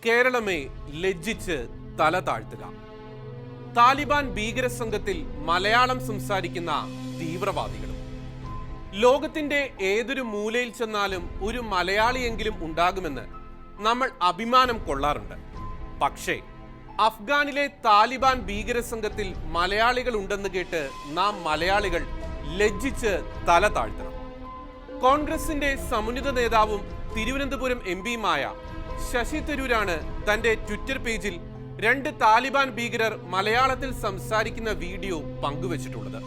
കേരളമേ ലജ്ജിച്ച് തല താഴ്ത്തുക. താലിബാൻ ഭീകര സംഘത്തിൽ മലയാളം സംസാരിക്കുന്ന തീവ്രവാദികളും. ലോകത്തിന്റെ ഏതൊരു മൂലയിൽ ചെന്നാലും ഒരു മലയാളിയെങ്കിലും ഉണ്ടാകുമെന്ന് നമ്മൾ അഭിമാനം കൊള്ളാറുണ്ട്. പക്ഷേ അഫ്ഗാനിലെ താലിബാൻ ഭീകര സംഘത്തിൽ മലയാളികൾ ഉണ്ടെന്ന് കേട്ട് നാം മലയാളികൾ ലജ്ജിച്ച് തല താഴ്ത്തണം. കോൺഗ്രസിന്റെ സമുന്നത നേതാവും തിരുവനന്തപുരം എംപിയുമായ ശശി തരൂരാണ് തന്റെ ട്വിറ്റർ പേജിൽ 2 താലിബാൻ ഭീകരർ മലയാളത്തിൽ സംസാരിക്കുന്ന വീഡിയോ പങ്കുവച്ചിട്ടുള്ളത്.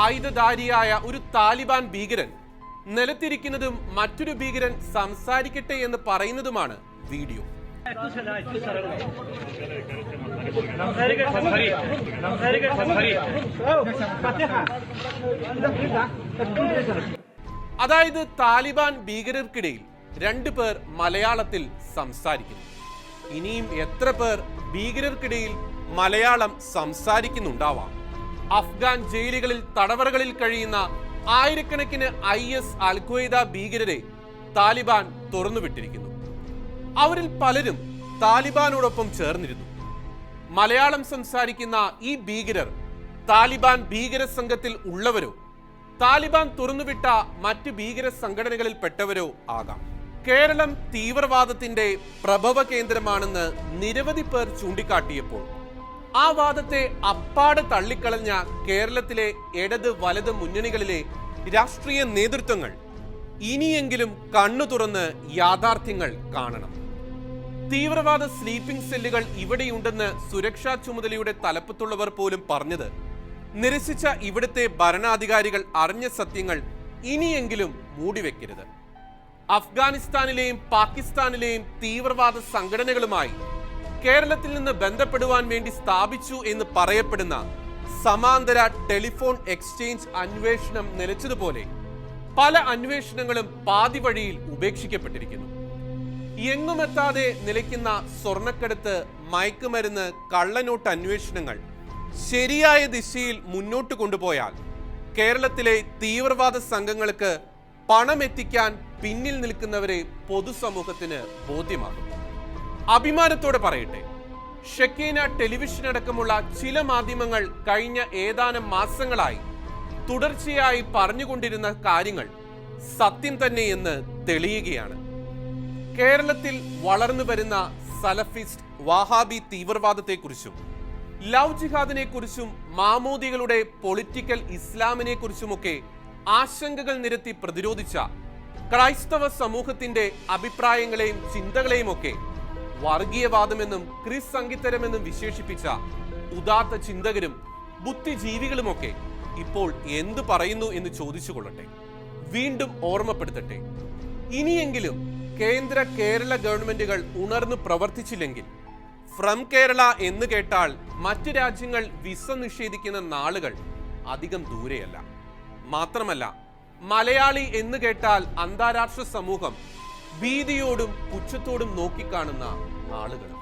ആയുധധാരിയായ ഒരു താലിബാൻ ഭീകരൻ നിലത്തിരിക്കുന്നതും മറ്റൊരു ഭീകരൻ സംസാരിക്കട്ടെ എന്ന് പറയുന്നതുമാണ് വീഡിയോ. അതായത് താലിബാൻ ഭീകരർക്കിടയിൽ 2 പേർ മലയാളത്തിൽ സംസാരിക്കുന്നു. ഇനിയും എത്ര പേർ ഭീകരർക്കിടയിൽ മലയാളം സംസാരിക്കുന്നുണ്ടാവാം? അഫ്ഗാൻ ജയിലുകളിൽ തടവറകളിൽ കഴിയുന്ന ആയിരക്കണക്കിന് IS അൽ-ഖ്വയ്ദ ഭീകരരെ താലിബാൻ തുറന്നുവിട്ടിരിക്കുന്നു. അവരിൽ പലരും താലിബാനോടൊപ്പം ചേർന്നിരുന്നു. മലയാളം സംസാരിക്കുന്ന ഈ ഭീകരർ താലിബാൻ ഭീകര സംഘത്തിൽ ഉള്ളവരോ താലിബാൻ തുറന്നുവിട്ട മറ്റ് ഭീകര സംഘടനകളിൽ പെട്ടവരോ ആകാം. കേരളം തീവ്രവാദത്തിന്റെ പ്രഭവ കേന്ദ്രമാണെന്ന് നിരവധി പേർ ചൂണ്ടിക്കാട്ടിയപ്പോൾ ആ വാദത്തെ അപ്പാടെ തള്ളിക്കളഞ്ഞ കേരളത്തിലെ ഇടത് വലത് മുന്നണികളിലെ രാഷ്ട്രീയ നേതൃത്വങ്ങൾ ഇനിയെങ്കിലും കണ്ണു തുറന്ന് യാഥാർത്ഥ്യങ്ങൾ കാണണം. തീവ്രവാദ സ്ലീപ്പിംഗ് സെല്ലുകൾ ഇവിടെയുണ്ടെന്ന് സുരക്ഷാ ചുമതലയുടെ തലപ്പത്തുള്ളവർ പോലും പറഞ്ഞത് നിരസിച്ച ഇവിടുത്തെ ഭരണാധികാരികൾ അറിഞ്ഞ സത്യങ്ങൾ ഇനിയെങ്കിലും മൂടിവെക്കരുത്. അഫ്ഗാനിസ്ഥാനിലെയും പാകിസ്ഥാനിലെയും തീവ്രവാദ സംഘടനകളുമായി കേരളത്തിൽ നിന്ന് ബന്ധപ്പെടുവാൻ വേണ്ടി സ്ഥാപിച്ചു എന്ന് പറയപ്പെടുന്ന സമാന്തര ടെലിഫോൺ എക്സ്ചേഞ്ച് അന്വേഷണം നിലച്ചതുപോലെ പല അന്വേഷണങ്ങളും പാതി വഴിയിൽ ഉപേക്ഷിക്കപ്പെട്ടിരിക്കുന്നു. എങ്ങുമെത്താതെ നിലയ്ക്കുന്ന സ്വർണ്ണക്കടത്ത്, മയക്കുമരുന്ന്, കള്ളനോട്ട് അന്വേഷണങ്ങൾ ശരിയായ ദിശയിൽ മുന്നോട്ട് കൊണ്ടുപോയാൽ കേരളത്തിലെ തീവ്രവാദ സംഘങ്ങൾക്ക് പണം എത്തിക്കാൻ പിന്നിൽ നിൽക്കുന്നവരെ പൊതുസമൂഹത്തിന് ബോധ്യമാകും. അഭിമാനത്തോടെ പറയട്ടെ, ഷെക്കീന ടെലിവിഷൻ അടക്കമുള്ള ചില മാധ്യമങ്ങൾ കഴിഞ്ഞ ഏതാനും മാസങ്ങളായി തുടർച്ചയായി പറഞ്ഞുകൊണ്ടിരുന്ന കാര്യങ്ങൾ സത്യം തന്നെയെന്ന് തെളിയുകയാണ്. കേരളത്തിൽ വളർന്നു വരുന്ന സലഫിസ്റ്റ് വഹാബി തീവ്രവാദത്തെക്കുറിച്ചും ലവ് ജിഹാദിനെ കുറിച്ചും മാമൂദികളുടെ പൊളിറ്റിക്കൽ ഇസ്ലാമിനെ കുറിച്ചുമൊക്കെ ആശങ്കകൾ നിരത്തി പ്രതിരോധിച്ച ക്രൈസ്തവ സമൂഹത്തിന്റെ അഭിപ്രായങ്ങളെയും ചിന്തകളെയും ഒക്കെ വർഗീയവാദമെന്നും ക്രിസ് സംഗീതരമെന്നും വിശേഷിപ്പിച്ച ഉദാത്ത ചിന്തകരും ബുദ്ധിജീവികളുമൊക്കെ ഇപ്പോൾ എന്തു പറയുന്നു എന്ന് ചോദിച്ചു കൊള്ളട്ടെ. വീണ്ടും ഓർമ്മപ്പെടുത്തട്ടെ, ഇനിയെങ്കിലും കേന്ദ്ര കേരള ഗവൺമെന്റുകൾ ഉണർന്നു പ്രവർത്തിച്ചില്ലെങ്കിൽ ഫ്രം കേരള എന്ന് കേട്ടാൽ മറ്റു രാജ്യങ്ങൾ വിസ നിഷേധിക്കുന്ന നാളുകൾ അധികം ദൂരെയല്ല. മാത്രമല്ല, മലയാളി എന്ന് കേട്ടാൽ അന്താരാഷ്ട്ര സമൂഹം ഭീതിയോടും പുച്ഛത്തോടും നോക്കിക്കാണുന്ന നാളുകളും.